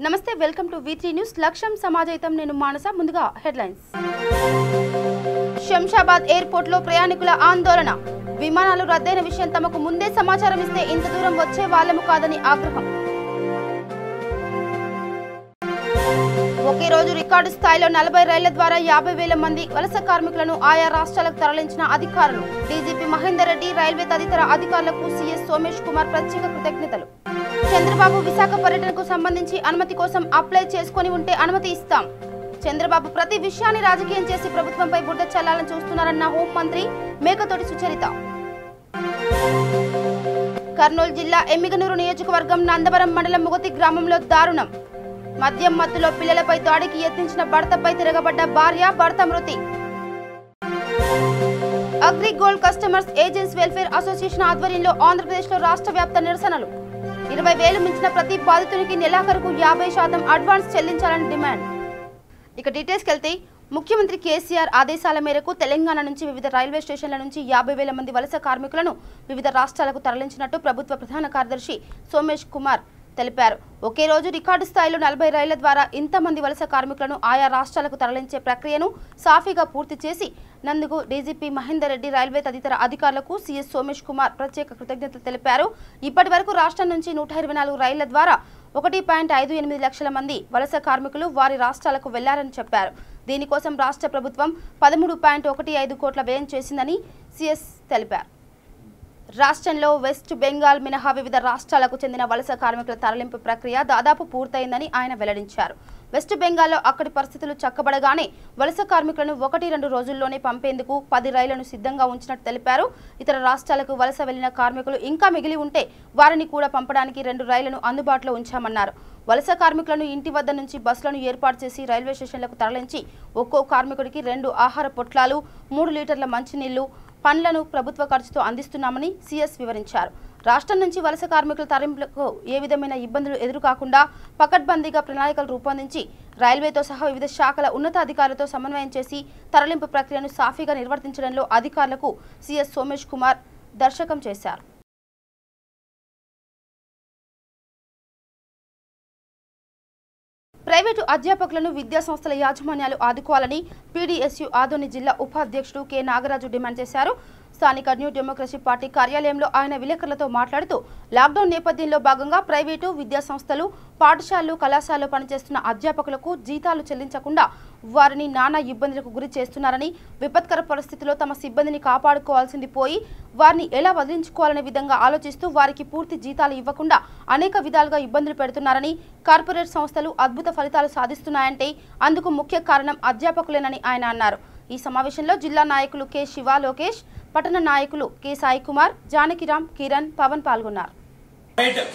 నమస్తే welcome to V3 news లక్ష్యం సమాజయితం నేను మానస ముందుగా హెడ్లైన్స్ శంషాబాద్ ఎయిర్పోర్ట్ లో ప్రయాణికుల ఆందోళన విమానాలు రద్దయిన విషయం తమకు ముందే సమాచారం ఇస్తే ఇంత దూరం వచ్చే వాళ్ళము కాదని ఆగ్రహం ఒకే రోజు రికార్డు స్థాయిలో 40 రైళ్ల ద్వారా 50,000 మంది వలస కార్మికులను ఆయా రాష్ట్రాలకు తరలించిన అధికారులు డీజీపీ మహేందర్ రెడ్డి రైల్వే తదితర అధికారులకు సీఎస్ సోమేష్ కుమార్ ప్రత్యేక కృతజ్ఞతలు చంద్రబాబు విశాఖ పర్యటనకు సంబంధించి అనుమతి కోసం అప్లై చేసుకొని ఉంటే అనుమతి ఇస్తాం చంద్రబాబు ప్రతి విషయాన్ని రాజకీయం చేసి ప్రభుత్వంపై బురద చల్లాలని చూస్తున్నారన్న హోంమంత్రి మేకతోటి సుచరిత కర్నూలు జిల్లా ఎమ్మిగనూరు నియోజకవర్గం నందవరం మండలం ముగతి గ్రామంలో దారుణం మద్యం మత్తులో పిల్లలపై దాడికి యత్నించిన భర్తపై తిరగబడ్డ భార్య భర్త మృతి agri gold customers agents welfare association ఆధ్వర్యంలో ఆంధ్రప్రదేశ్లో రాష్ట్ర వ్యాప్త నిరసనలు 20,000 మించిన ప్రతి బాధితునికి నెలాఖరుకు 50% అడ్వాన్స్ చెల్లించాలని డిమాండ్ ఇక డీటెయిల్స్కి వెళ్తే ముఖ్యమంత్రి కేసీఆర్ ఆదేశాల మేరకు తెలంగాణ నుంచి వివిధ రైల్వే స్టేషన్ల నుంచి 50,000 మంది వలస కార్మికులను వివిధ రాష్ట్రాలకు తరలించినట్టు ప్రభుత్వ ప్రధాన కార్యదర్శి సోమేష్ కుమార్ తెలిపారు ఒకే రోజు రికార్డు స్థాయిలో 40 రైళ్ల ద్వారా ఇంతమంది వలస కార్మికులను ఆయా రాష్ట్రాలకు తరలించే ప్రక్రియను సాఫీగా పూర్తి చేసి నందుకు డీజీపీ మహేందర్ రెడ్డి రైల్వే తదితర అధికారులకు సీఎస్ సోమేష్ కుమార్ ప్రత్యేక కృతజ్ఞతలు తెలిపారు ఇప్పటి వరకు రాష్ట్రం నుంచి 124 రైళ్ల ద్వారా 1.58 లక్షల మంది వలస కార్మికులు వారి రాష్ట్రాలకు వెళ్లారని చెప్పారు దీనికోసం రాష్ట్ర ప్రభుత్వం 13.15 కోట్ల వ్యయం చేసిందని సీఎస్ తెలిపారు రాష్ట్రంలో వెస్ట్ బెంగాల్ మినహా వివిధ రాష్ట్రాలకు చెందిన వలస కార్మికుల తరలింపు ప్రక్రియ దాదాపు పూర్తయిందని ఆయన వెల్లడించారు వెస్ట్ బెంగాల్లో అక్కడి పరిస్థితులు చక్కబడగానే వలస కార్మికులను 1-2 రోజుల్లోనే పంపేందుకు 10 రైళ్లను సిద్ధంగా ఉంచినట్టు తెలిపారు ఇతర రాష్ట్రాలకు వలస వెళ్లిన కార్మికులు ఇంకా మిగిలి ఉంటే వారిని కూడా పంపడానికి 2 రైళ్లను అందుబాటులో ఉంచామన్నారు వలస కార్మికులను ఇంటి వద్ద నుంచి బస్సులను ఏర్పాటు చేసి రైల్వే స్టేషన్లకు తరలించి ఒక్కో కార్మికుడికి 2 ఆహార పొట్లాలు 3 లీటర్ల మంచినీళ్లు పండ్లను ప్రభుత్వ ఖర్చుతో అందిస్తున్నామని సీఎస్ వివరించారు రాష్ట్రం నుంచి వలస కార్మికుల తరలింపులకు ఏ విధమైన ఇబ్బందులు ఎదురుకాకుండా పకడ్బందీగా ప్రణాళికలు రూపొందించి రైల్వేతో సహా వివిధ శాఖల ఉన్నతాధికారులతో సమన్వయం చేసి తరలింపు ప్రక్రియను సాఫీగా నిర్వర్తించడంలో అధికారులకు సీఎస్ సోమేష్ కుమార్ దర్శకం చేశారు ప్రైవేటు అధ్యాపకులను విద్యాసంస్థల యాజమాన్యాలు ఆదుకోవాలని పీడీఎస్యు ఆదోని జిల్లా ఉపాధ్యక్షుడు కె నాగరాజు డిమాండ్ చేశారు స్థానిక న్యూ డెమోక్రసీ పార్టీ కార్యాలయంలో ఆయన విలేకరులతో మాట్లాడుతూ లాక్డౌన్ నేపథ్యంలో భాగంగా ప్రైవేటు విద్యాసంస్థలు పాఠశాలలు కళాశాలలో పనిచేస్తున్న అధ్యాపకులకు జీతాలు చెల్లించకుండా వారిని నానా ఇబ్బందులకు గురి చేస్తున్నారని విపత్కర పరిస్థితుల్లో తమ సిబ్బందిని కాపాడుకోవాల్సింది పోయి వారిని ఎలా వదిలించుకోవాలనే విధంగా ఆలోచిస్తూ వారికి పూర్తి జీతాలు ఇవ్వకుండా అనేక విధాలుగా ఇబ్బందులు పెడుతున్నారని కార్పొరేట్ సంస్థలు అద్భుత ఫలితాలు సాధిస్తున్నాయంటే అందుకు ముఖ్య కారణం అధ్యాపకులేనని ఆయన అన్నారు ఈ సమావేశంలో జిల్లా నాయకులు కె శివ లోకేష్ పట్టణ నాయకులు కె సాయి కుమార్ జానకిరామ్ కిరణ్ పవన్ పాల్గొన్నారు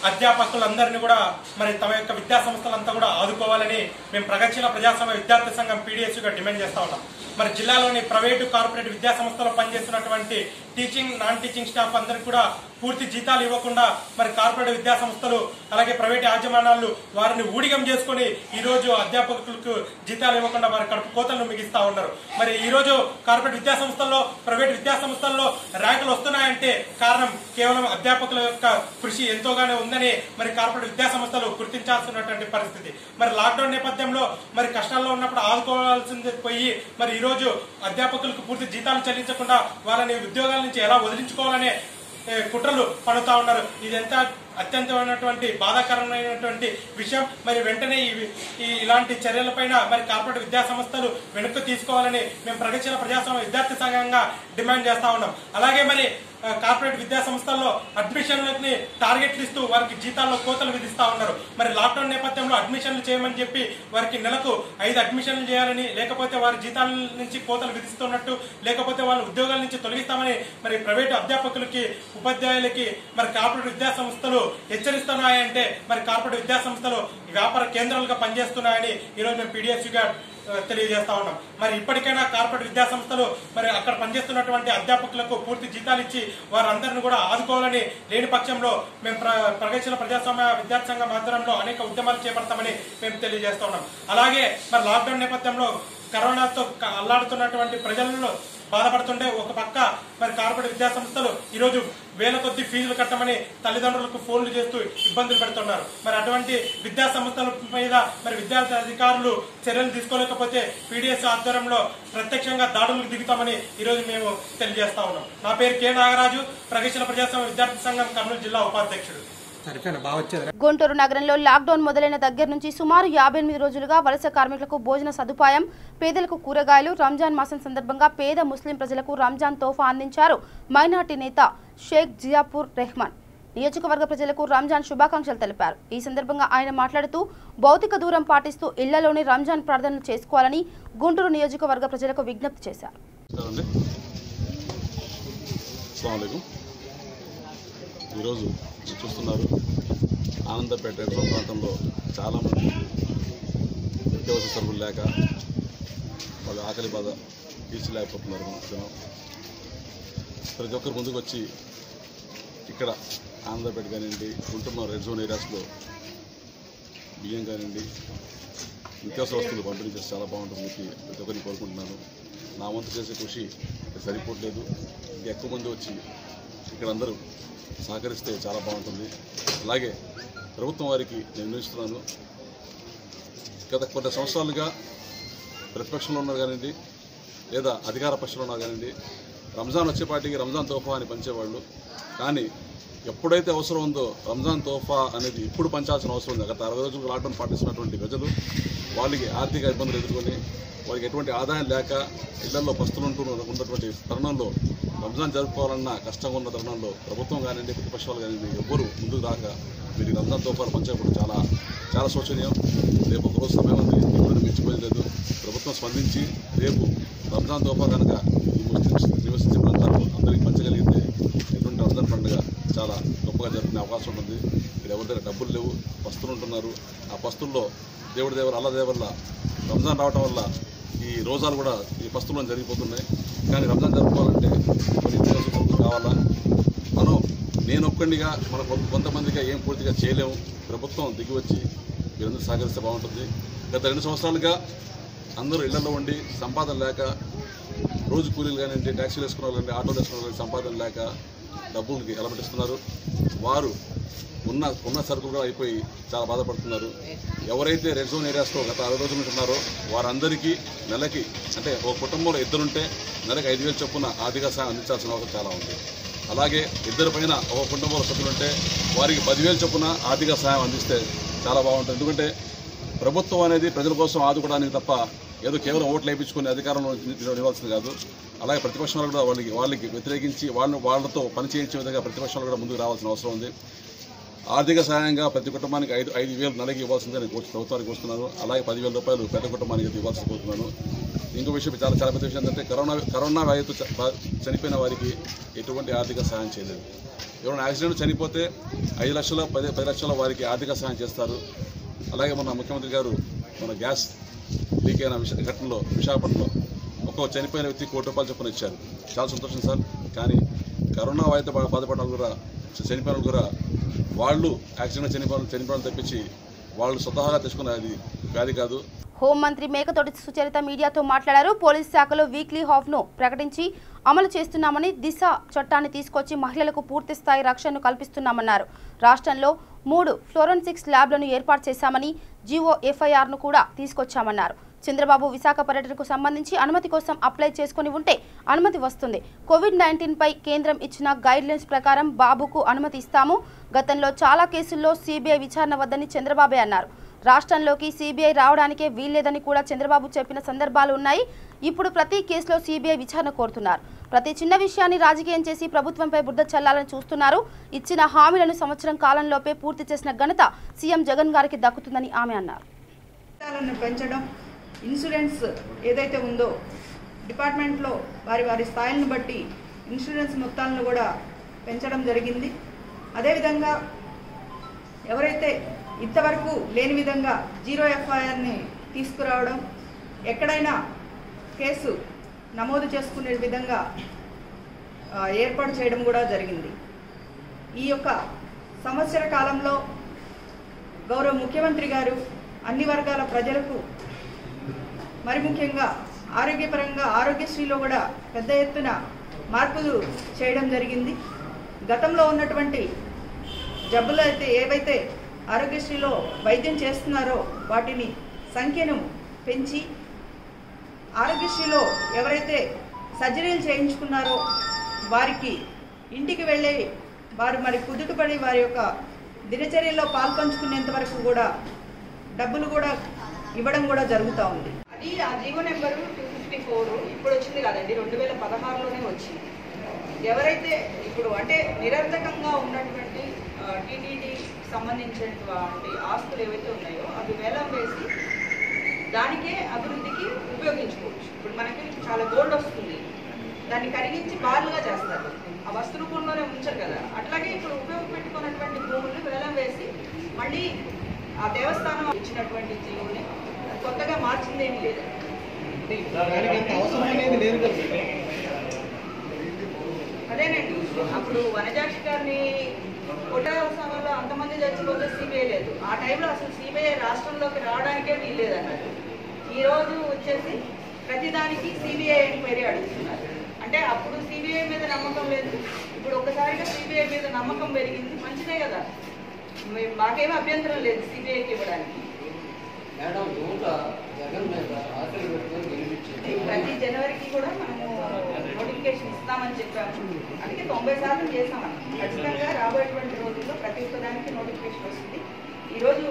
అధ్యాపకులందరినీ కూడా మరి తమ యొక్క విద్యా సంస్థలంతా కూడా ఆదుకోవాలని మేము ప్రగతిశీల ప్రజాస్వామ్య విద్యార్థి సంఘం పీడీఎస్గా డిమాండ్ చేస్తా ఉన్నాం మరి జిల్లాలోని ప్రైవేటు కార్పొరేట్ విద్యా సంస్థలో పనిచేస్తున్నటువంటి టీచింగ్ నాన్ టీచింగ్ స్టాఫ్ అందరికి కూడా పూర్తి జీతాలు ఇవ్వకుండా మరి కార్పొరేట్ విద్యా సంస్థలు అలాగే ప్రైవేట్ యాజమాన్యాలు వారిని ఊడిగం చేసుకుని ఈ రోజు అధ్యాపకులకు జీతాలు ఇవ్వకుండా వారి కడుపు కోతలను మిగిస్తా ఉన్నారు మరి ఈ రోజు కార్పొరేట్ విద్యా సంస్థల్లో ప్రైవేట్ విద్యా సంస్థల్లో ర్యాంకులు వస్తున్నాయంటే కారణం కేవలం అధ్యాపకుల యొక్క కృషి ఎంతోగానే ఉందని మరి కార్పొరేట్ విద్యా సంస్థలు గుర్తించాల్సినటువంటి పరిస్థితి మరి లాక్డౌన్ నేపథ్యంలో మరి కష్టాల్లో ఉన్నప్పుడు ఆదుకోవాల్సింది పోయి మరి ఈ రోజు అధ్యాపకులకు పూర్తి జీతాలు చెల్లించకుండా వాళ్ళని ఉద్యోగాల నుంచి ఎలా వదిలించుకోవాలనే కుట్రలు పడుతా ఉన్నారు ఇదంతా అత్యంతమైనటువంటి బాధాకరమైనటువంటి విషయం మరి వెంటనే ఇలాంటి చర్యలపైన మరి కార్పొరేట్ విద్యా సంస్థలు వెనక్కి తీసుకోవాలని మేము ప్రగతిశీల ప్రజాస్వామ్య విద్యార్థి సంఘంగా డిమాండ్ చేస్తా ఉన్నాం అలాగే మరి కార్పొరేట్ విద్యా సంస్థల్లో అడ్మిషన్లని టార్గెట్లు ఇస్తూ వారికి జీతాల్లో కోతలు విధిస్తా ఉన్నారు మరి లాక్డౌన్ నేపథ్యంలో అడ్మిషన్లు చేయమని చెప్పి వారికి నెలకు 5 అడ్మిషన్లు చేయాలని లేకపోతే వారి జీతాల నుంచి కోతలు విధిస్తున్నట్టు లేకపోతే వాళ్ళ ఉద్యోగాల నుంచి తొలగిస్తామని మరి ప్రైవేటు అధ్యాపకులకి ఉపాధ్యాయులకి మరి కార్పొరేట్ విద్యా సంస్థలు హెచ్చరిస్తున్నాయంటే మరి కార్పొరేట్ విద్యా సంస్థలు వ్యాపార కేంద్రాలుగా పనిచేస్తున్నాయని ఈరోజు మేము పీడీఎస్గా తెలియజేస్తా ఉన్నాం మరి ఇప్పటికైనా కార్పొరేట్ విద్యా సంస్థలు మరి అక్కడ పనిచేస్తున్నటువంటి అధ్యాపకులకు పూర్తి జీతాలు ఇచ్చి వారందరినీ కూడా ఆదుకోవాలని లేని పక్షంలో మేము ప్రగతిశీల ప్రజాస్వామ్య విద్యార్థి సంఘం ఆధ్వర్యంలో అనేక ఉద్యమాలు చేపడతామని మేము తెలియజేస్తా ఉన్నాం అలాగే మరి లాక్డౌన్ నేపథ్యంలో కరోనాతో అల్లాడుతున్నటువంటి ప్రజలను బాధపడుతుంటే ఒక పక్క మరి కార్పొరేట్ విద్యా సంస్థలు ఈరోజు వేల కొద్ది ఫీజులు కట్టమని తల్లిదండ్రులకు ఫోన్లు చేస్తూ ఇబ్బందులు పెడుతున్నారు. మరి అటువంటి విద్యా సంస్థల మీద మరి విద్యార్థి అధికారులు చర్యలు తీసుకోలేకపోతే పీడీఎస్ ఆధ్వర్యంలో ప్రత్యక్షంగా దాడులకు దిగుతామని ఈరోజు మేము తెలియజేస్తా ఉన్నాం. నా పేరు కె నాగరాజు, ప్రగతిశీల ప్రజాస్వామ్య విద్యార్థి సంఘం కర్నూలు జిల్లా ఉపాధ్యక్షుడు. గుంటూరు నగరంలో లాక్డౌన్ మొదలైన దగ్గర నుంచి సుమారు 58 రోజులుగా వలస కార్మికులకు భోజన సదుపాయం, పేదలకు కూరగాయలు, రంజాన్ మాసం సందర్భంగా పేద ముస్లిం ప్రజలకు రంజాన్ తోఫా అందించారు మైనార్టీ నేత షేక్ జియాపూర్ రెహమాన్. నియోజకవర్గ ప్రజలకు రంజాన్ శుభాకాంక్షలు తెలిపారు. ఈ సందర్భంగా ఆయన మాట్లాడుతూ భౌతిక దూరం పాటిస్తూ ఇళ్లలోనే రంజాన్ ప్రార్థనలు చేసుకోవాలని గుంటూరు నియోజకవర్గ ప్రజలకు విజ్ఞప్తి చేశారు. ఈరోజు చూస్తున్నారు ఆనందపేట ఎడమ ప్రాంతంలో చాలామంది నిత్యావసర సరుకులు లేక వాళ్ళు ఆకలి బాధ తీర్చలేకపోతున్నారు. ప్రతి ఒక్కరు ముందుకు వచ్చి ఇక్కడ ఆనందపేట కానివ్వండి, గుంటూరు రెడ్ జోన్ ఏరియాస్లో బియ్యం కానివ్వండి, నిత్యావసర వస్తువులు పంపిణీ చేస్తే చాలా బాగుంటుంది ప్రతి ఒక్కరిని కోరుకుంటున్నాను. నా వంతు చేసే కృషి సరిపోవట్లేదు. ఇంకా ఎక్కువ మంది వచ్చి ఇక్కడ అందరూ సహకరిస్తే చాలా బాగుంటుంది. అలాగే ప్రభుత్వం వారికి నేను నిర్ణయిస్తున్నాను, గత కొన్ని సంవత్సరాలుగా ప్రతిపక్షంలో ఉన్నారు కానివ్వండి లేదా అధికార పక్షంలో ఉన్నారు కానివ్వండి, రంజాన్ వచ్చేపాటికి రంజాన్ తోఫా అని పంచేవాళ్ళు. కానీ ఎప్పుడైతే అవసరం ఉందో రంజాన్ తోఫా అనేది ఇప్పుడు పంచాల్సిన అవసరం ఉంది. గత 60 రోజులు లాక్డౌన్ పాటిస్తున్నటువంటి ప్రజలు వాళ్ళకి ఆర్థిక ఇబ్బందులు ఎదుర్కొని వారికి ఎటువంటి ఆదాయం లేక ఇళ్లలో పస్తులుంటూ ఉన్నటువంటి తరుణంలో రంజాన్ జరుపుకోవాలన్న కష్టంగా ఉన్న తరుణంలో ప్రభుత్వం కానివ్వండి, ప్రతిపక్షాలు కానివ్వండి ఎవ్వరూ ముందుకు రాక మీరు రంజాన్ తోఫాలు పంచేప్పుడు చాలా చాలా శోచనీయం. రేపు ఒకరోజు సమయం ఉంది, ఇప్పుడు మించిపోయేది లేదు. ప్రభుత్వం స్పందించి రేపు రంజాన్ తోఫా కనుక నివసించే ప్రాంతాల్లో అందరికీ పంచగలిగితే ఎటువంటి రంజాన్ పండుగ చాలా గొప్పగా జరుపుకునే అవకాశం ఉంటుంది. ఇక్కడ ఎవరి దగ్గర డబ్బులు లేవు, పస్తులు ఉంటున్నారు. ఆ పస్తుల్లో దేవుడి దేవర అల్లా దేవల్ల రంజాన్ రావడం వల్ల ఈ రోజాలు కూడా ఈ పస్తుల్లో జరిగిపోతున్నాయి. కానీ రంజాన్ జరుపుకోవాలంటే కొన్ని నిత్యావసర కావాలా. నేను ఒక్కడిగా మన కొంతమందిగా ఏం పూర్తిగా చేయలేము. ప్రభుత్వం దిగి వచ్చి మీరందరూ సహకరిస్తే బాగుంటుంది. గత 2 సంవత్సరాలుగా అందరూ ఇళ్లలో ఉండి సంపాదన లేక రోజు కూలీలు కానివ్వండి, ట్యాక్సీలు వేసుకున్న వాళ్ళండి, ఆటోలు వేసుకున్న వాళ్ళకి సంపాదన లేక డబ్బులకి ఎలబెట్టిస్తున్నారు. వారు ఉన్న సరుకులు కూడా అయిపోయి చాలా బాధపడుతున్నారు. ఎవరైతే రెడ్ జోన్ ఏరియాస్లో గత 60 రోజుల నుంచి ఉన్నారో వారందరికీ నెలకి అంటే ఒక కుటుంబంలో ఇద్దరుంటే నెలకి 5,000 చొప్పున ఆర్థిక సాయం అందించాల్సిన అవసరం చాలా ఉంది. అలాగే ఇద్దరి పైన ఒక కుటుంబంలో సభ్యులుంటే వారికి 10,000 చొప్పున ఆర్థిక సాయం అందిస్తే చాలా బాగుంటుంది. ఎందుకంటే ప్రభుత్వం అనేది ప్రజల కోసం ఆదుకోవడానికి తప్ప ఏదో కేవలం ఓట్లు వేయించుకుని అధికారంలో నిలవాల్సింది కాదు. అలాగే ప్రతిపక్షాలు కూడా వాళ్ళకి వ్యతిరేకించి వాళ్ళతో పనిచేయించే విధంగా ప్రతిపక్షాలు కూడా ముందుకు రావాల్సిన అవసరం ఉంది. ఆర్థిక సహాయంగా ప్రతి కుటుంబానికి 5,000 నెలకి ఇవ్వాల్సిందే నేను ప్రభుత్వానికి వస్తున్నాను. అలాగే 10,000 రూపాయలు పెద్ద కుటుంబానికి ఇవ్వాల్సి పోతున్నాను. ఇంకో విషయం చాలా పెద్ద విషయం ఏంటంటే కరోనా వ్యాధితో చనిపోయిన వారికి ఎటువంటి ఆర్థిక సహాయం చేయలేదు. ఎవరైనా యాక్సిడెంట్ చనిపోతే 5 లక్షల 10 లక్షల వారికి ఆర్థిక సహాయం చేస్తారు. అలాగే మన ముఖ్యమంత్రి గారు మన గ్యాస్ లీక్ అయిన ఘటనలో విశాఖపట్నంలో ఒక్కో చనిపోయిన వ్యక్తి ₹1 కోటి చొప్పున ఇచ్చారు. చాలా సంతోషం సార్. కానీ కరోనా వ్యాధితో బాధపడిన కూడా చనిపోయిన కూడా వాళ్ళు యాక్సిడెంట్ చనిపోవడం తప్పించి వాళ్ళు స్వతహాగా తెచ్చుకున్న అది వ్యాధి కాదు. హోంమంత్రి మేకతోటి సుచరిత మీడియాతో మాట్లాడారు. పోలీస్ శాఖలో వీక్లీ హాఫ్ను ప్రకటించి అమలు చేస్తున్నామని, దిశ చట్టాన్ని తీసుకొచ్చి మహిళలకు పూర్తి స్థాయి రక్షణను కల్పిస్తున్నామన్నారు. రాష్ట్రంలో 3 ఫ్లోరెన్సిక్స్ ల్యాబ్లను ఏర్పాటు చేశామని, జీవో ఎఫ్ఐఆర్ను కూడా తీసుకొచ్చామన్నారు. చంద్రబాబు విశాఖ పర్యటనకు సంబంధించి అనుమతి కోసం అప్లై చేసుకుని ఉంటే అనుమతి వస్తుంది. కోవిడ్-19 పై కేంద్రం ఇచ్చిన గైడ్లైన్స్ ప్రకారం బాబుకు అనుమతి ఇస్తాము. గతంలో చాలా కేసుల్లో సిబిఐ విచారణ వద్దని చంద్రబాబే అన్నారు. రాష్ట్రంలోకి సిబిఐ రావడానికే వీల్లేదని కూడా చంద్రబాబు చెప్పిన సందర్భాలు ఉన్నాయి. ఇప్పుడు ప్రతి కేసులో సిబిఐ విచారణ కోరుతున్నారు. ప్రతి చిన్న విషయాన్ని రాజకీయం చేసి ప్రభుత్వంపై బురద చల్లాలని చూస్తున్నారు. ఇచ్చిన హామీలను సంవత్సరం కాలంలోపే పూర్తి చేసిన ఘనత సీఎం జగన్ గారికి దక్కుతుందని ఆమె అన్నారు. పెంచడం, ఇన్సూరెన్స్ ఏదైతే ఉందో డిపార్ట్మెంట్లో వారి స్థాయిలను బట్టి ఇన్సూరెన్స్ మొత్తాలను కూడా పెంచడం జరిగింది. అదేవిధంగా ఎవరైతే ఇంతవరకు లేని విధంగా జీరో ఎఫ్ఐఆర్ని తీసుకురావడం, ఎక్కడైనా కేసు నమోదు చేసుకునే విధంగా ఏర్పాటు చేయడం కూడా జరిగింది. ఈ యొక్క సంవత్సర కాలంలో గౌరవ ముఖ్యమంత్రి గారు అన్ని వర్గాల ప్రజలకు, మరి ముఖ్యంగా ఆరోగ్యపరంగా ఆరోగ్యశ్రీలో కూడా పెద్ద ఎత్తున మార్పులు చేయడం జరిగింది. గతంలో ఉన్నటువంటి జబ్బులు అయితే ఏవైతే ఆరోగ్యశ్రీలో వైద్యం చేస్తున్నారో వాటిని సంఖ్యను పెంచి ఆరోగ్యశ్రీలో ఎవరైతే సర్జరీలు చేయించుకున్నారో వారికి ఇంటికి వెళ్ళి వారు మరి కుదుటపడి వారి యొక్క దినచర్యలో పాల్పంచుకునేంత వరకు కూడా డబ్బులు కూడా ఇవ్వడం కూడా జరుగుతూ ఉంది. అది ఆ జీవో నెంబరు 254 ఇప్పుడు వచ్చింది కాదండి, 2016లోనే వచ్చింది. ఎవరైతే ఇప్పుడు అంటే నిరర్ధకంగా ఉన్నటువంటి టీటీడీ సంబంధించినటువంటి ఆస్తులు ఏవైతే ఉన్నాయో అవి వేలం వేసి దానికే అభివృద్ధికి ఉపయోగించుకోవచ్చు. ఇప్పుడు మనకి చాలా గోల్డ్ వస్తుంది, దాన్ని కరిగించి బార్లుగా చేస్తారు, ఆ వస్తు రూపంలోనే ఉంచారు కదా. అట్లాగే ఇప్పుడు ఉపయోగపెట్టుకున్నటువంటి భూములు వేలం వేసి మళ్ళీ ఆ దేవస్థానం ఇచ్చినటువంటి జీవుని కొత్తగా మార్చిందేమీ లేదు. అదేనండి, అప్పుడు వనజాక్షి గారిని కొట్టవస్థానంలో అంతమంది చచ్చిపోతే సిబిఐ లేదు. ఆ టైంలో అసలు సిబిఐ రాష్ట్రంలోకి రావడానికే వీల్లేదన్నారు. ఈరోజు వచ్చేసి ప్రతిదానికి సిబిఐ ఎంక్వైరీ అడుగుతున్నారు. అంటే అప్పుడు సిబిఐ మీద నమ్మకం లేదు, ఇప్పుడు ఒకసారిగా సిబిఐ మీద నమ్మకం పెరిగింది. మంచిదే కదా, మాకేమీ అభ్యంతరం లేదు సిబిఐకి ఇవ్వడానికి. ప్రతి జనవరికి కూడా మనము నోటిఫికేషన్ ఇస్తామని చెప్పాము. అందుకే 90% చేస్తామని. ఖచ్చితంగా రాబోయేటువంటి రోజుల్లో ప్రతి ఒక్కదానికి నోటిఫికేషన్ వస్తుంది. ఈరోజు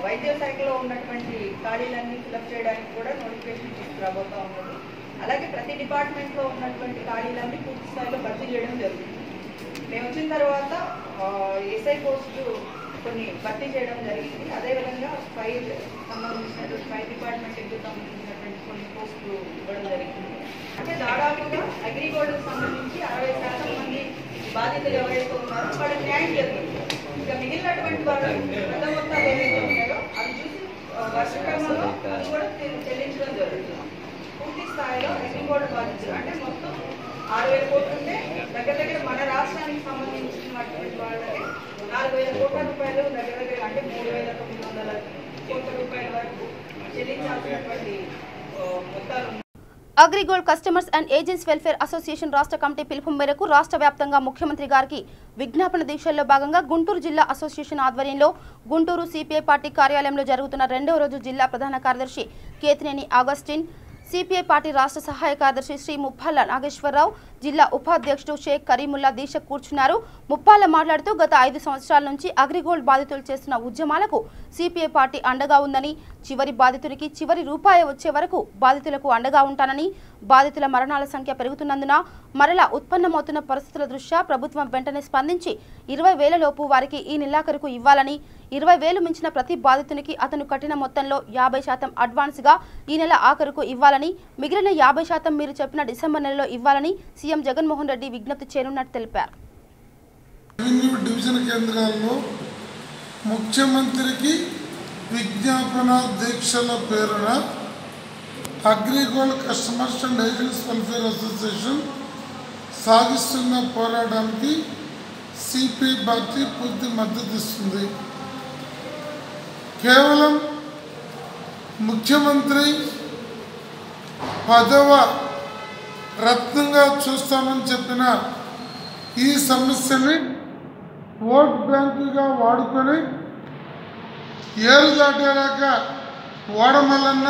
వైద్య శాఖలో ఉన్నటువంటి ఖాళీలన్నీ ఫిలప్ చేయడానికి కూడా నోటిఫికేషన్ తీసుకురాబోతూ ఉన్నది. అలాగే ప్రతి డిపార్ట్మెంట్లో ఉన్నటువంటి ఖాళీలన్నీ పూర్తి స్థాయిలో భర్తీ చేయడం జరుగుతుంది. మేము వచ్చిన తర్వాత ఎస్ఐ పోస్టులు కొన్ని భర్తీ చేయడం జరిగింది. అదేవిధంగా ఫైర్ డిపార్ట్మెంట్ ఎగ్జిట్ సంబంధించినటువంటి కొన్ని పోస్టులు ఇవ్వడం జరిగింది. అంటే దాదాపుగా అగ్రిగోల్డ్కి సంబంధించి 60% మంది బాధితులు ఎవరైతే ఉన్నారో వాళ్ళకి న్యాయం జరుగుతుంది. ఇక మిగిలినటువంటి వాళ్ళు పెద్ద మొత్తాలు ఏవైతే ఉన్నాయో అవి చూసి వర్షక్రమంలో అది కూడా చెల్లించడం జరుగుతుంది. పూర్తి స్థాయిలో అగ్రిగోల్డ్ బాధితులు అంటే మొత్తం 6,000 కోట్లు ఉంటే దగ్గర మన రాష్ట్రానికి సంబంధించినటువంటి వాళ్ళకి 4,000 కోట్ల రూపాయలు దగ్గర అంటే 3,900 కోట్ల రూపాయల వరకు చెల్లించాల్సినటువంటి మొత్తాలు. AgriGold customers and agents welfare association రాష్ట్ర కమిటీ పిలుపు మేరకు రాష్ట్ర వ్యాప్తంగా ముఖ్యమంత్రి గారికి విజ్ఞాపన దీక్షల్లో భాగంగా గుంటూరు జిల్లా అసోసియేషన్ ఆధ్వర్యంలో గుంటూరు సిపిఐ పార్టీ కార్యాలయంలో జరుగుతున్న 2వ రోజు జిల్లా ప్రధాన కార్యదర్శి కేతినేని ఆగస్టిన్, సిపిఐ పార్టీ రాష్ట్ర సహాయ కార్యదర్శి శ్రీ ముప్పాల నాగేశ్వరరావు, జిల్లా ఉపాధ్యక్షుడు షేక్ కరీముల్లా దీక్ష కూర్చున్నారు. ముప్పాల మాట్లాడుతూ గత 5 సంవత్సరాల నుంచి అగ్రిగోల్డ్ బాధితులు చేస్తున్న ఉద్యమాలకు సిపిఐ పార్టీ అండగా ఉందని, చివరి బాధితునికి చివరి రూపాయి వచ్చే వరకు బాధితులకు అండగా ఉంటానని, బాధితుల మరణాల సంఖ్య పెరుగుతున్నందున మరలా ఉత్పన్నమవుతున్న పరిస్థితుల దృష్ట్యా ప్రభుత్వం వెంటనే స్పందించి 20,000 లోపు వారికి ఈ నెలాఖరుకు ఇవ్వాలని, 20,000 మించిన ప్రతి బాధితునికి అతను కట్టిన మొత్తంలో 50% అడ్వాన్స్గా ఈ నెల ఆఖరుకు ఇవ్వాలని, మిగిలిన 50% మీరు చెప్పిన డిసెంబర్ నెలలో ఇవ్వాలని సీఎం జగన్మోహన్ రెడ్డి విజ్ఞప్తి చేయనున్నట్టు తెలిపారు. రెవెన్యూ డివిజన్ కేంద్రాల్లో ముఖ్యమంత్రికి విజ్ఞాపన దీక్షల పేరున AgriGold customers and agents welfare association సాగిస్తున్న పోరాటానికి సిపిఐ పార్టీ పూర్తి మద్దతు ఇస్తుంది. కేవలం ముఖ్యమంత్రి 10వ రత్నంగా చూస్తామని చెప్పిన ఈ సమస్యని ఓట్ బ్యాంకుగా వాడుకొని ఏరు దాటేలాక ఓడమల్లన్న,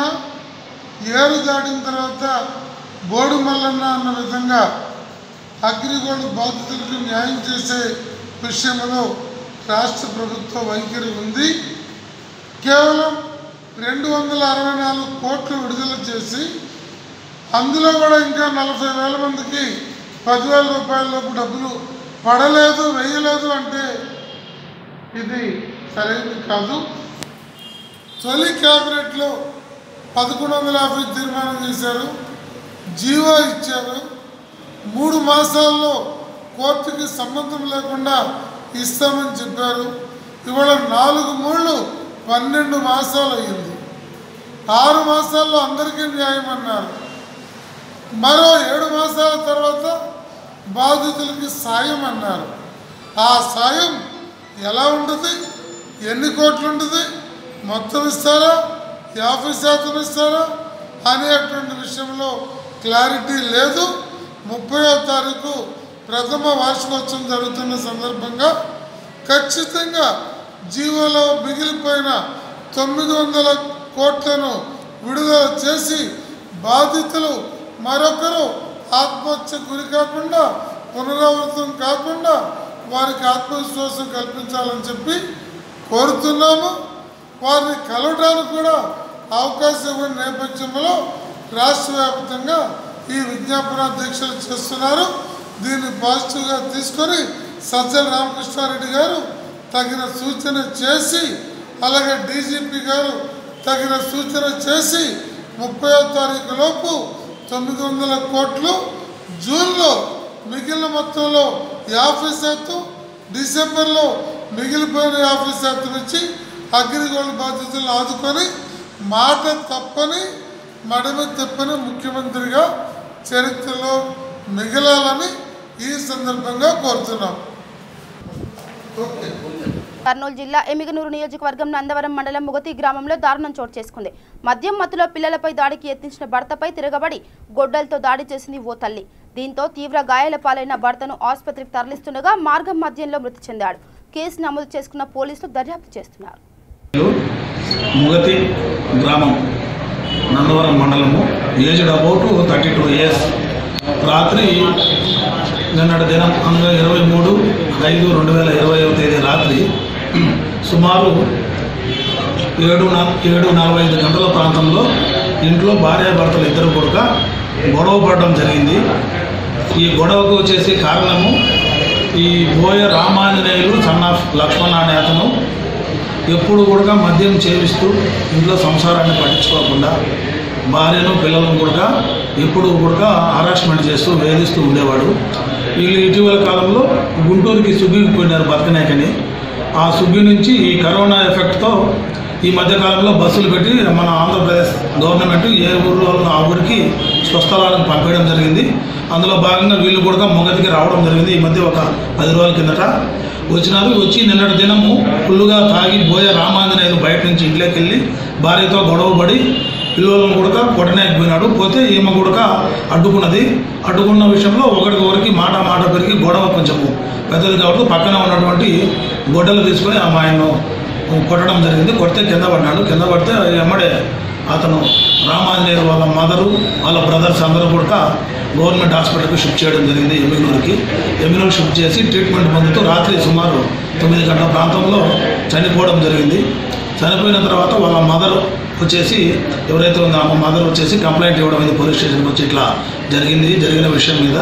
ఏరు దాటిన తర్వాత బోడుమల్లన్న అన్న విధంగా అగ్రిగోల్డ్ బాధితులకు న్యాయం చేసే విషయంలో రాష్ట్ర ప్రభుత్వ వైఖరి ఉంది. కేవలం 264 కోట్లు విడుదల చేసి అందులో కూడా ఇంకా 40,000 మందికి 10,000 రూపాయల లోపు డబ్బులు పడలేదు, వేయలేదు అంటే ఇది సరైనది కాదు. తొలి క్యాబినెట్లో 1150 తీర్మానం చేశారు, జీవో ఇచ్చారు. 3 మాసాల్లో కోర్టుకి సంబంధం లేకుండా ఇస్తామని చెప్పారు. ఇవాళ 4 మూళ్ళు 12 మాసాలు అయ్యింది. 6 మాసాల్లో అందరికీ న్యాయం అన్నారు. మరో 7 మాసాల తర్వాత బాధితులకి సాయం అన్నారు. ఆ సాయం ఎలా ఉంటుంది, ఎన్ని కోట్లు ఉంటుంది, మొత్తం ఇస్తారా, 50% ఇస్తారా, అనేటువంటి విషయంలో క్లారిటీ లేదు. 30వ తారీఖు ప్రథమ వార్షికోత్సవం జరుగుతున్న సందర్భంగా ఖచ్చితంగా జీవోలో మిగిలిపోయిన 900 కోట్లను విడుదల చేసి బాధితులు మరొకరు ఆత్మహత్య గురి కాకుండా పునరావృతం కాకుండా వారికి ఆత్మవిశ్వాసం కల్పించాలని చెప్పి కోరుతున్నాము. వారిని కలవడానికి కూడా అవకాశం ఇవ్వని నేపథ్యంలో రాష్ట్ర వ్యాప్తంగా ఈ విజ్ఞాపన దీక్షలు చేస్తున్నారు. దీన్ని పాజిటివ్గా తీసుకొని సజ్జల రామకృష్ణారెడ్డి గారు తగిన సూచన చేసి, అలాగే డీజీపీ గారు తగిన సూచన చేసి 30వ తారీఖు లోపు 900 కోట్లు, జూన్లో మిగిలిన మొత్తంలో 50%, డిసెంబర్లో మిగిలిపోయిన 50% ఇచ్చి అగ్రిగోల్డ్ బాధితులను ఆదుకొని మాట తప్పని మడమ తప్పని ముఖ్యమంత్రిగా చరిత్రలో మిగలాలని ఈ సందర్భంగా కోరుతున్నాం. కర్నూలు జిల్లా ఎమిగనూరు నియోజకవర్గం నందవరం మండలం ముగతి గ్రామంలో దారుణం చోటు చేసుకుంది. మద్యం మత్తులో పిల్లలపై దాడికి యత్నించిన భర్తపై తిరగబడి గొడ్డలతో దాడి చేసింది ఓ తల్లి. దీంతో తీవ్ర గాయాల పాలైన భర్తను ఆసుపత్రికి తరలిస్తుండగా మార్గం మధ్యంలో మృతి చెందాడు. కేసు నమోదు చేసుకున్న పోలీసులు దర్యాప్తు చేస్తున్నారు. ముగతి గ్రామం నందవరం మండలము, ఏజ్డ్ అబౌట్ 32 years. రాత్రి నిన్నటి దినం అనగా 23/5/2020 తేదీ రాత్రి సుమారు 7:45 గంటల ప్రాంతంలో ఇంట్లో భార్యాభర్తలు ఇద్దరు కూడా గొడవ పడడం జరిగింది. ఈ గొడవకు వచ్చేసి కారణము ఈ బోయ రామాంజనేయులు సన్ ఆఫ్ లక్ష్మణ అనే అతను ఎప్పుడు కూడా మద్యం చేవిస్తూ ఇంట్లో సంసారాన్ని పట్టించుకోకుండా భార్యను పిల్లలను కూడా ఎప్పుడు కూడా హరాస్మెంట్ చేస్తూ వేధిస్తూ ఉండేవాడు. వీళ్ళు ఇటీవల కాలంలో గుంటూరుకి సుగ్గికి పోయినారు బతకనేకని. ఆ సుగ్గి నుంచి ఈ కరోనా ఎఫెక్ట్తో ఈ మధ్యకాలంలో బస్సులు పెట్టి మన ఆంధ్రప్రదేశ్ గవర్నమెంట్ ఏ ఊరిలో ఆ ఊరికి స్వస్థలాలను పంపేయడం జరిగింది. అందులో భాగంగా వీళ్ళు కూడా ముగతికి రావడం జరిగింది. ఈ మధ్య ఒక 10 రోజుల కిందట వచ్చినారు. వచ్చి నిన్నటి దినము ఫుల్లుగా తాగి బోయ రామాంజనేయులు బయట నుంచి ఇంట్లోకి వెళ్ళి భార్యతో గొడవ పడి పిల్లలను కూడా కొట్టనేకపోయినాడు. పోతే ఈమె కూడా అడ్డుకున్నది. అడ్డుకున్న విషయంలో ఒకరికి మాట పెరిగి గొడవ కొంచెము పెద్దది కాబట్టి పక్కన ఉన్నటువంటి గొడ్డలు తీసుకొని ఆమె ఆయన్ను కొట్టడం జరిగింది. కొడితే కింద పడినాడు. కింద పడితే ఎమ్మడే అతను రామాంజనేయులు వాళ్ళ మదరు వాళ్ళ బ్రదర్స్ అందరూ కూడా గవర్నమెంట్ హాస్పిటల్కి షిఫ్ట్ చేయడం జరిగింది. ఎమినూరు షిఫ్ట్ చేసి ట్రీట్మెంట్ పొందుతూ రాత్రి సుమారు 9 గంటల ప్రాంతంలో చనిపోవడం జరిగింది. చనిపోయిన తర్వాత వాళ్ళ మదర్ వచ్చేసి ఎవరైతే ఉందో ఆమె మదర్ వచ్చేసి కంప్లైంట్ ఇవ్వడం అనేది పోలీస్ స్టేషన్కి వచ్చి ఇట్లా జరిగిన విషయం మీద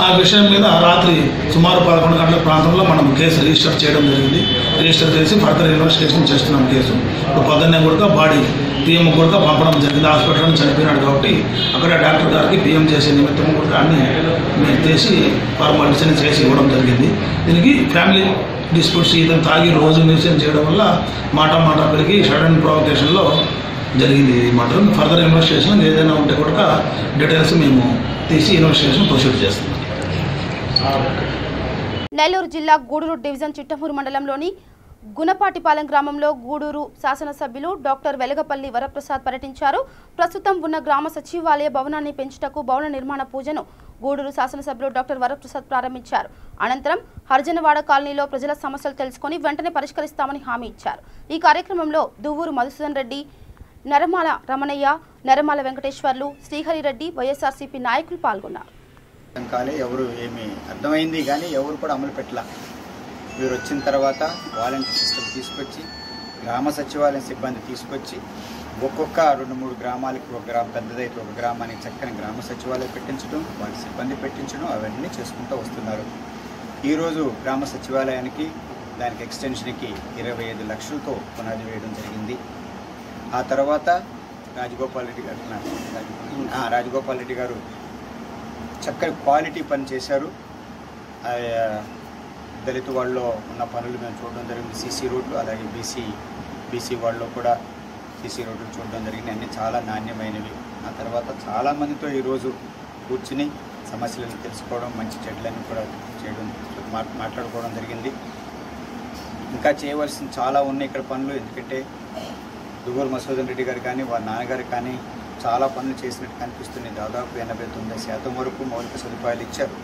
ఆ విషయం మీద రాత్రి సుమారు 11 గంటల ప్రాంతంలో మనం కేసు రిజిస్టర్ చేయడం జరిగింది. రిజిస్టర్ చేసి ఫర్దర్ ఇన్వెస్టిగేషన్ చేస్తున్నాం కేసు. ఇప్పుడు పొద్దున్నే కూడా బాడీ పిఎం కూడా పంపడం జరిగింది. హాస్పిటల్లో చనిపోయినాడు కాబట్టి అక్కడ డాక్టర్ గారికి పిఎం చేసే నిమిత్తం కూడా అన్ని మేము చేసి ఫార్మాలిటీస్ చేసి ఇవ్వడం జరిగింది. దీనికి ఫ్యామిలీ డిస్ప్యూట్స్ ఇతను తాగి రోజు న్యూసెన్స్ చేయడం వల్ల మాట పెరిగి సడన్ ప్రొవకేషన్లో జరిగింది ఈ మాట. ఫర్దర్ ఇన్వెస్టిగేషన్ ఏదైనా ఉంటే కూడా డీటెయిల్స్ మేము తీసి ఇన్వెస్టిగేషన్ ప్రొసీడ్ చేస్తాం. నెల్లూరు జిల్లా గూడూరు డివిజన్ చిట్టమూరు మండలంలోని గుణపాటిపాలెం గ్రామంలో గూడూరు శాసనసభ్యులు డాక్టర్ వెలగపల్లి వరప్రసాద్ పర్యటించారు. ప్రస్తుతం ఉన్న గ్రామ సచివాలయ భవనాన్ని పెంచుటకు భవన నిర్మాణ పూజను గూడూరు శాసనసభ్యులు డాక్టర్ వరప్రసాద్ ప్రారంభించారు. అనంతరం హరిజనవాడ కాలనీలో ప్రజల సమస్యలు తెలుసుకుని వెంటనే పరిష్కరిస్తామని హామీ ఇచ్చారు. ఈ కార్యక్రమంలో దువ్వూరు మధుసూదన్ రెడ్డి, నరమాల రమణయ్య, నరమాల వెంకటేశ్వర్లు, శ్రీహరిరెడ్డి, వైఎస్ఆర్సీపీ నాయకులు పాల్గొన్నారు. ఎవరు ఏమి అర్థమైంది కానీ ఎవరు కూడా అమలు పెట్టలా. వీరు వచ్చిన తర్వాత వాలంటీర్ సిస్టమ్ తీసుకొచ్చి గ్రామ సచివాలయం సిబ్బంది తీసుకొచ్చి ఒక్కొక్క 2-3 గ్రామాలకి ఒక గ్రామం పెద్దదైతే ఒక గ్రామానికి చక్కని గ్రామ సచివాలయం పెట్టించడం, వాళ్ళ సిబ్బంది పెట్టించడం అవన్నీ చేసుకుంటూ వస్తున్నారు. ఈరోజు గ్రామ సచివాలయానికి దానికి ఎక్స్టెన్షన్కి 25 లక్షలతో పునాది వేయడం జరిగింది. ఆ తర్వాత రాజగోపాల్ రెడ్డి గారు చక్కని క్వాలిటీ పని చేశారు. దళిత వాళ్ళలో ఉన్న పనులు మేము చూడడం జరిగింది. సీసీ రోడ్లు, అలాగే బీసీ వాళ్ళలో కూడా సీసీ రోడ్లు చూడడం జరిగింది. అన్నీ చాలా నాణ్యమైనవి. ఆ తర్వాత చాలామందితో ఈరోజు కూర్చుని సమస్యలను తెలుసుకోవడం, మంచి చెట్లన్నీ కూడా మాట్లాడుకోవడం జరిగింది. ఇంకా చేయవలసిన చాలా ఉన్నాయి ఇక్కడ పనులు. ఎందుకంటే దువ్వూరు మధుసూదన్ రెడ్డి గారు కానీ వాళ్ళ నాన్నగారు కానీ చాలా పనులు చేసినట్టు కనిపిస్తుంది. దాదాపు 89% వరకు మౌలిక సదుపాయాలు ఇచ్చారు.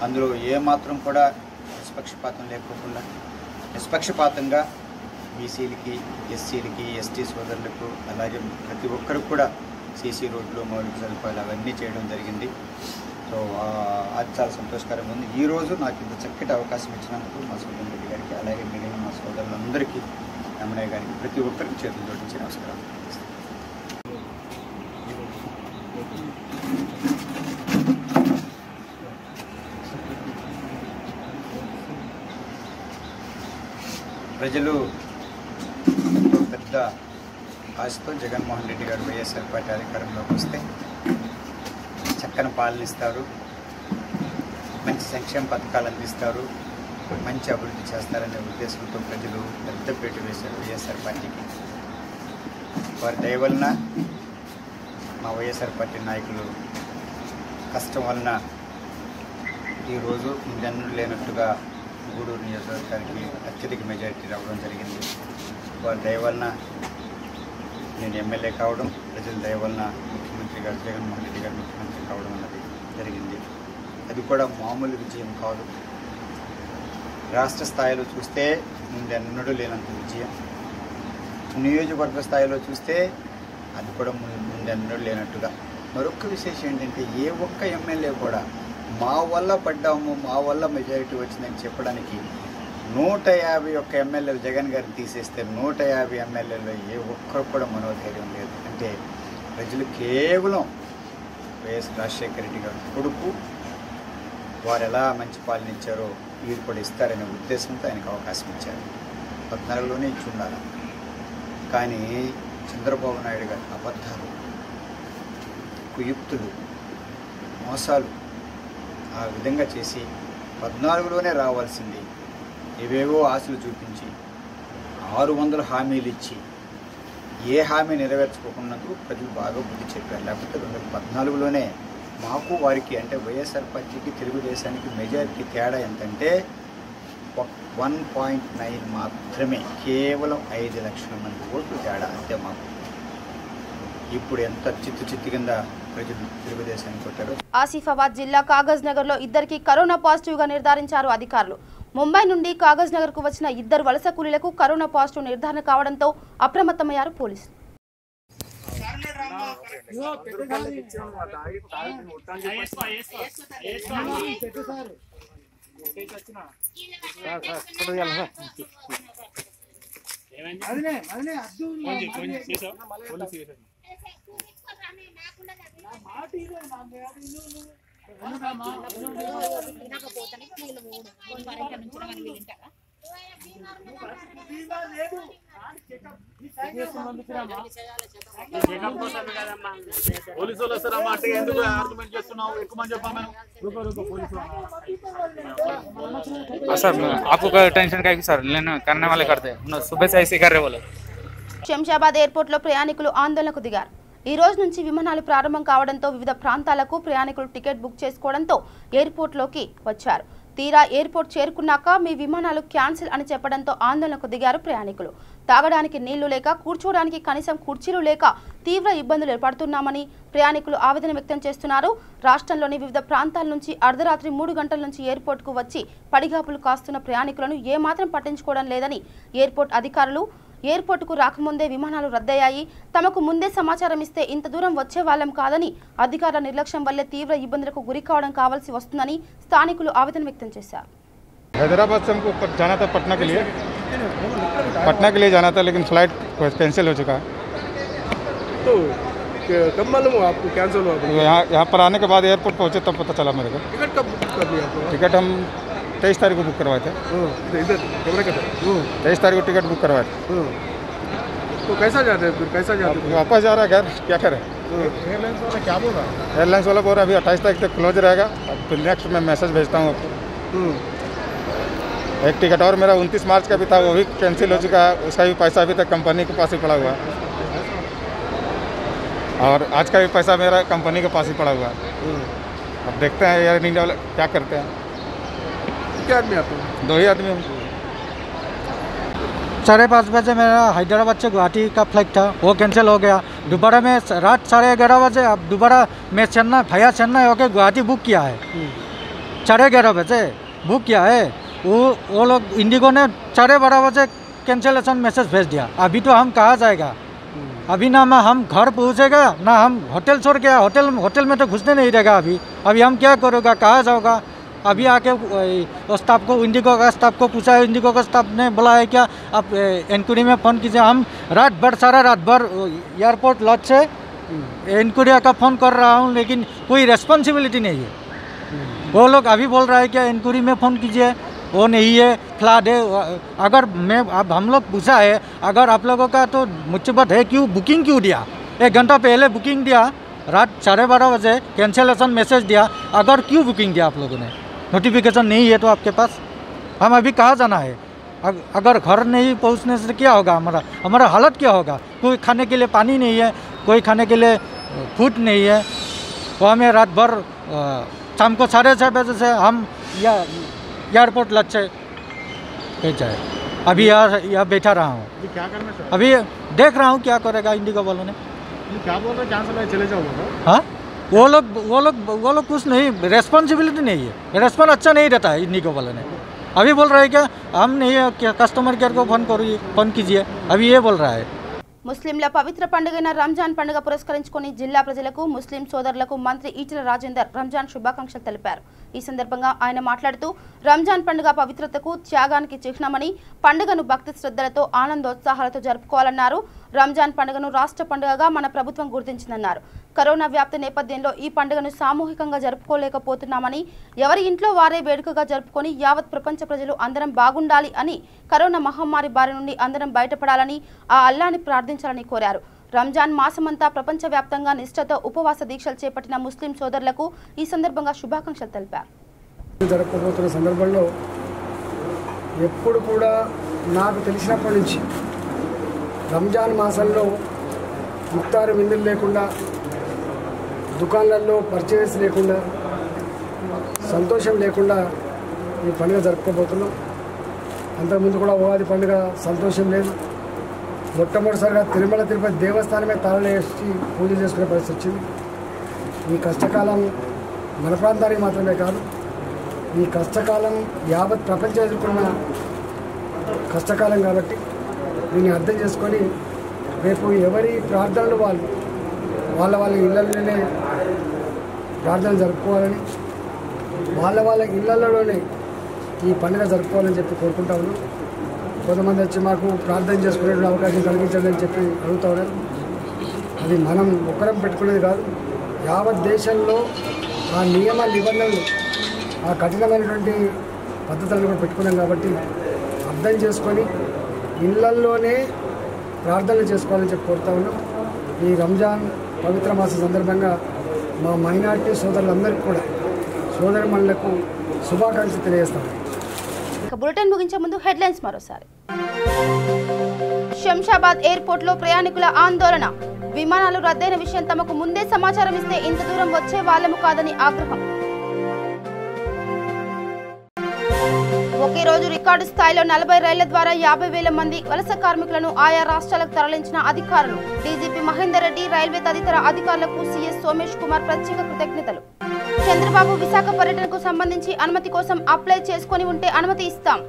అందులో ఏమాత్రం కూడా నిష్పక్షపాతం లేకోకుండా నిష్పక్షపాతంగా బీసీలకి, ఎస్సీలకి, ఎస్టీ సోదరులకు, అలాగే ప్రతి ఒక్కరికి కూడా సీసీ రోడ్లు, మౌలిక సదుపాయాలు అవన్నీ చేయడం జరిగింది. సో అది చాలా సంతోషకరంగా ఉంది. ఈరోజు నాకు ఇంత చక్కటి అవకాశం ఇచ్చినందుకు మా సోదరు రెడ్డి గారికి, అలాగే మిగిలిన మా సోదరులందరికీ, ఎమ్మెల్యే గారికి, ప్రతి ఒక్కరికి చేతులు జోడించి నమస్కారం. ప్రజలు ఎంతో పెద్ద ఆశతో జగన్మోహన్ రెడ్డి గారు వైఎస్ఆర్ పార్టీ అధికారంలోకి వస్తే చక్కని పాలన ఇస్తారు, మంచి సంక్షేమ పథకాలు అందిస్తారు, మంచి అభివృద్ధి చేస్తారనే ఉద్దేశంతో ప్రజలు పెద్దపీట వేశారు వైఎస్ఆర్ పార్టీకి. వారి దయ వలన మా వైఎస్ఆర్ పార్టీ నాయకులు కష్టం వలన ఈరోజు ముందెన్నడూ లేనట్టుగా గూడూరు నియోజకవర్గానికి అత్యధిక మెజారిటీ రావడం జరిగింది. వారి దయ వలన నేను ఎమ్మెల్యే కావడం, ప్రజల దయ వలన ముఖ్యమంత్రి గారు జగన్మోహన్ రెడ్డి గారు ముఖ్యమంత్రి కావడం అన్నది జరిగింది. అది కూడా మామూలు విజయం కాదు. రాష్ట్ర స్థాయిలో చూస్తే ముందెన్నడూ లేనంత విజయం, నియోజకవర్గ స్థాయిలో చూస్తే అది కూడా ముందెన్నడూ లేనట్టుగా. మరొక విశేషం ఏంటంటే ఏ ఒక్క ఎమ్మెల్యే కూడా మా వల్ల పడ్డాము, మా వల్ల మెజారిటీ వచ్చిందని చెప్పడానికి 151 ఎమ్మెల్యేలు జగన్ గారిని తీసేస్తే 150 ఎమ్మెల్యేలు ఏ ఒక్కరు కూడా మనోధైర్యం లేదు. అంటే ప్రజలు కేవలం వైఎస్ రాజశేఖర రెడ్డి గారు కొడుకు, వారు ఎలా మంచి పాలన ఇచ్చారో వీరు కూడా ఇస్తారనే ఉద్దేశంతో ఆయనకు అవకాశం ఇచ్చారు. 14లోనే ఇచ్చి ఉండాలి. కానీ చంద్రబాబు నాయుడు గారు అబద్ధాలు, కుయుక్తులు, మోసాలు ఆ విధంగా చేసి 14లోనే రావాల్సింది ఏవేవో ఆశలు చూపించి 600 హామీలు ఇచ్చి ఏ హామీ నెరవేర్చుకోకున్నందుకు ప్రజలు బాగా బుద్ధి చెప్పారు. లేకపోతే 2014లోనే మాకు వారికి, అంటే వైఎస్ఆర్ పార్టీకి తెలుగుదేశానికి మెజారిటీ తేడా ఎంతంటే 1.9 మాత్రమే, కేవలం 5 లక్షల మంది ఓట్లు తేడా అంతే మాకు. ఇప్పుడు ఎంత చిత్తు కింద ప్రజలు తెలుగుదేశాన్ని కొట్టారు. ఆసిఫాబాద్ జిల్లా కాగజ్ నగర్ లో ఇద్దరికి కరోనా పాజిటివ్ గా నిర్ధారించారు అధికారులు. ముంబై నుండి కాగజ్ నగర్ కు వచ్చిన 2 వలస కూలీలకు కరోనా పాజిటివ్ నిర్ధారణ కావడంతో అప్రమత్తమయ్యారు పోలీసులు. सर आपको टेंशन का सर लेना करने वाले करते हैं सुबह से ऐसे कर रहे बोले. శంషాబాద్ ఎయిర్పోర్ట్ లో ప్రయాణికులు ఆందోళనకు దిగారు. ఈ రోజు నుంచి విమానాలు ప్రారంభం కావడంతో వివిధ ప్రాంతాలకు ప్రయాణికులు టికెట్ బుక్ చేసుకోవడంతో ఎయిర్పోర్ట్ లోకి వచ్చారు. తీరా ఎయిర్పోర్ట్ చేరుకున్నాక మీ విమానాలు క్యాన్సిల్ అని చెప్పడంతో ఆందోళనకు దిగారు ప్రయాణికులు. తాగడానికి నీళ్లు లేక, కూర్చోవడానికి కనీసం కుర్చీలు లేక తీవ్ర ఇబ్బందులు ఏర్పడుతున్నామని ప్రయాణికులు ఆవేదన వ్యక్తం చేస్తున్నారు. రాష్ట్రంలోని వివిధ ప్రాంతాల నుంచి అర్ధరాత్రి 3 గంటల నుంచి ఎయిర్పోర్ట్ కు వచ్చి పడిగాపులు కాస్తున్న ప్రయాణికులను ఏమాత్రం పట్టించుకోవడం లేదని ఎయిర్పోర్ట్ అధికారులు ఎయిర్పోర్టుకు రాకముందే విమానాలు రద్దయ్యాయి, తమకు ముందే సమాచారం ఇస్తే ఇంత దూరం వచ్చే వాళ్ళం కాదని, అధికారుల నిర్లక్ష్యం వల్లే తీవ్ర ఇబ్బందులకు గురి కావడం కావాల్సి వస్తుందని స్థానికులు ఆవేదన వ్యక్తం చేశారు. हैदराबाद से हमको जाना था पटना के लिए जाना था, लेकिन फ्लाइट कैंसिल हो चुका है. तो कब मालूम हुआ आपको कैंसिल हुआ? यहाँ पर आने के बाद एयरपोर्ट पहुँचे तब पता चला मेरे को. टिकट कब बुक कर लिया आपने? टिकट हम 23 तारीख को बुक करवाए थे. इधर कैमरा के 23 तारीख को टिकट बुक करवाए थे. तो कैसा जाते हैं फिर? कैसा जाते हैं? वापस जा रहा है घर, क्या करें. एयरलाइंस वाला क्या बोल रहा है? एयरलाइंस वाला बोल रहा है अभी 28 तारीख तक क्लोज रहेगा. अब फिर नेक्स्ट मैं मैसेज भेजता हूँ आपको. एक टिकट और मेरा 29 मार्च का भी था, वो भी कैंसिल हो चुका है. उसका भी पैसा अभी तक कंपनी के पास ही पड़ा हुआ है, और आज का भी पैसा मेरा कंपनी के पास ही पड़ा हुआ है. अब देखते हैं एयर इंडिया वाले क्या करते हैं. क्या आदमी आप? 2 ही आदमी हूँ. 5:30 बजे मेरा हैदराबाद से गुवाहाटी का फ्लाइट था, वो कैंसिल हो गया। दोबारा मैं रात 11:30 बजे अब दोबारा मैं चेन्नई भैया चेन्नई होकर गुवाहाटी बुक किया है। 11:30 बजे बुक किया है। वो लोग इंडिगो ने 12:30 बजे कैंसिलेशन मैसेज भेज दिया। अभी तो हम कहाँ जाएगा? अभी ना हम घर पहुँचेगा ना हम होटल छोड़ के होटल में तो घुसने नहीं देगा। अभी हम क्या करोगे, कहाँ जाओगा? अभी आके स्टाफ को इंडिगो का स्टाफ को पूछा है, इंडिगो का स्टाफ ने बोला है क्या आप इंक्वायरी में फ़ोन कीजिए। हम सारा रात भर एयरपोर्ट लॉज से इंक्वायरी का फ़ोन कर रहा हूँ, लेकिन कोई रेस्पॉन्सिबिलिटी नहीं है। वो लोग अभी बोल रहा है क्या इंक्वायरी में फ़ोन कीजिए, वो नहीं है, फ्लड है। अगर अब हम लोग पूछा है, अगर आप लोगों का तो मुसीबत है क्यों बुकिंग क्यों दिया? 1 घंटा पहले बुकिंग दिया, रात 12:30 बजे कैंसिलेशन मैसेज दिया, अगर क्यों बुकिंग दिया आप लोगों ने? नोटिफिकेशन नहीं है तो आपके पास हम अभी कहाँ जाना है? अगर घर नहीं पहुँचने से क्या होगा? हमारा हालत क्या होगा? कोई खाने के लिए पानी नहीं है, कोई खाने के लिए फूड नहीं है। तो हमें रात भर शाम को 6:30 बजे से हम एयरपोर्ट लग से भेजा है। अभी यहाँ बैठा रहा हूँ। क्या करना सर? अभी देख रहा हूँ क्या करेगा इंडिगो वालों ने। क्या बोल रहे कैंसिल है चले जाओगे? हाँ, वो लोग कुछ नहीं, रेस्पॉन्सिबिलिटी नहीं है, रेस्पॉन्स अच्छा नहीं देता है इंडिगो वालों ने। अभी बोल रहा है क्या हम नहीं है, क्या कस्टमर केयर को फोन कीजिए, अभी ये बोल रहा है। ముస్లింల పవిత్ర పండుగైన రంజాన్ పండుగ పురస్కరించుకొని జిల్లా ప్రజలకు ముస్లిం సోదరులకు మంత్రి ఈటెల రాజేందర్ రంజాన్ శుభాకాంక్షలు తెలిపారు। ఈ సందర్భంగా ఆయన మాట్లాడుతూ రంజాన్ పండుగ పవిత్రతకు త్యాగానికి చిహ్నమని పండుగను భక్తి శ్రద్ధలతో ఆనందోత్సాహాలతో జరుపుకోవాలన్నారు। రంజాన్ పండుగను రాష్ట్ర పండుగగా మన ప్రభుత్వం గుర్తించిందన్నారు। కరోనా వ్యాప్తి నేపథ్యంలో ఈ పండుగను సామూహికంగా జరుపుకోలేకపోతున్నామని, ఎవరి ఇంట్లో వారే వేడుకగా జరుపుకొని యావత్ ప్రపంచ ప్రజలు అందరం బాగుండాలి అని, కరోనా మహమ్మారి బారి నుండి అందరం బయటపడాలని ఆ అల్లాహ్ని ప్రార్థించాలని కోరారు। రంజాన్ మాసమంతా ప్రపంచవ్యాప్తంగా నిష్ఠతో ఉపవాస దీక్షలు చేపట్టిన ముస్లిం సోదరులకు ఈ సందర్భంగా శుభాకాంక్షలు తెలిపారు। జరుపుకోబోతున్న సందర్భంలో ఎప్పుడు కూడా నాకు తెలిసినప్పటి నుంచి రంజాన్ మాసంలో ఇఫ్తార్ విందులు లేకుండా, దుకాణాల్లో పర్చేస్ లేకుండా, సంతోషం లేకుండా ఈ పండుగ జరుపుకోబోతున్నాం। అంతకుముందు కూడా ఉగాది పండుగ సంతోషం లేదు। మొట్టమొదటిసారిగా తిరుమల తిరుపతి దేవస్థానమే తాళాలు వేసి పూజ చేసుకునే పరిస్థితి వచ్చింది। ఈ కష్టకాలం మన ప్రాంతానికి మాత్రమే కాదు, ఈ కష్టకాలం యావత్ ప్రపంచం ఎదుర్కొన్న కష్టకాలం కాబట్టి దీన్ని అర్థం చేసుకొని రేపు ఎవరి ప్రార్థనలు వాళ్ళ ఇళ్లలోనే ప్రార్థన జరుపుకోవాలని, వాళ్ళ ఇళ్లలోనే ఈ పండుగ జరుపుకోవాలని చెప్పి కోరుకుంటా ఉన్నాం। కొంతమంది వచ్చి మాకు ప్రార్థన చేసుకునే అవకాశం కలిగించండి అని చెప్పి అడుగుతూ ఉన్నారు। అది మనం ఒక్కరం పెట్టుకునేది కాదు, యావత్ దేశంలో ఆ నియమ నిబంధనలు, ఆ కఠినమైనటువంటి పద్ధతులను కూడా పెట్టుకున్నాం కాబట్టి అర్థం చేసుకొని ఇళ్లల్లోనే ప్రార్థనలు చేసుకోవాలని చెప్పి కోరుతా ఉన్నాం। ఈ రంజాన్ పవిత్ర మాసం సందర్భంగా మా మైనారిటీ సోదరులందరికీ కూడా సోదరిమణులకు శుభాకాంక్షలు తెలియజేస్తాం। బులెటిన్ ముగించే ముందు హెడ్లైన్స్ మరోసారి। శంషాబాద్ ఎయిర్పోర్ట్ లో ప్రయాణికుల ఆందోళన, విమానాలు రద్దయిన విషయం తమకు ముందే సమాచారం ఇస్తే ఇంత దూరం వచ్చే వాళ్ళము కాదని ఆగ్రహం। ఒకే రోజు రికార్డు స్థాయిలో 40 రైళ్ల ద్వారా 50,000 మంది వలస కార్మికులను ఆయా రాష్ట్రాలకు తరలించిన అధికారులు। డీజీపీ మహేందర్ రెడ్డి, రైల్వే తదితర అధికారులకు సీఎస్ సోమేష్ కుమార్ ప్రత్యేక కృతజ్ఞతలు। చంద్రబాబు విశాఖ పర్యటనకు సంబంధించి అనుమతి కోసం అప్లై చేసుకుని ఉంటే అనుమతి ఇస్తాం।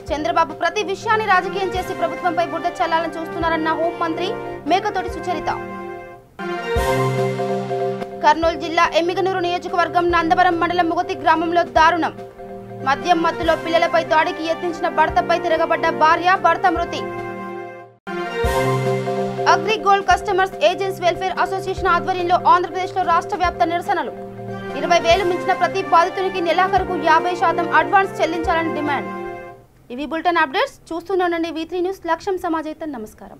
చంద్రబాబు ప్రతి విషయాన్ని రాజకీయం చేసి ప్రభుత్వంపై బురద చల్లాలని చూస్తున్నారన్న హోంమంత్రి మేకతోటి సుచరిత। కర్నూలు జిల్లా ఎమ్మిగనూరు నియోజకవర్గం నందవరం మండలం ముగతి గ్రామంలో దారుణం, మద్యం మత్తులో పిల్లలపై దాడికి యత్నించిన భర్తపై తిరగబడ్డ భార్య, భర్త మృతి। Agri gold customers agents welfare association ఆధ్వర్యంలో ఆంధ్రప్రదేశ్లో రాష్ట్ర వ్యాప్త నిరసనలు, 20,000 మించిన ప్రతి బాధితునికి నెలాఖరుకు 50% అడ్వాన్స్ చెల్లించాలని డిమాండ్। ఇవి బులెటిన్ అప్డేట్స్, చూస్తూనే ఉండండి V3 న్యూస్, లక్ష్యం సమాజైతం। నమస్కారం।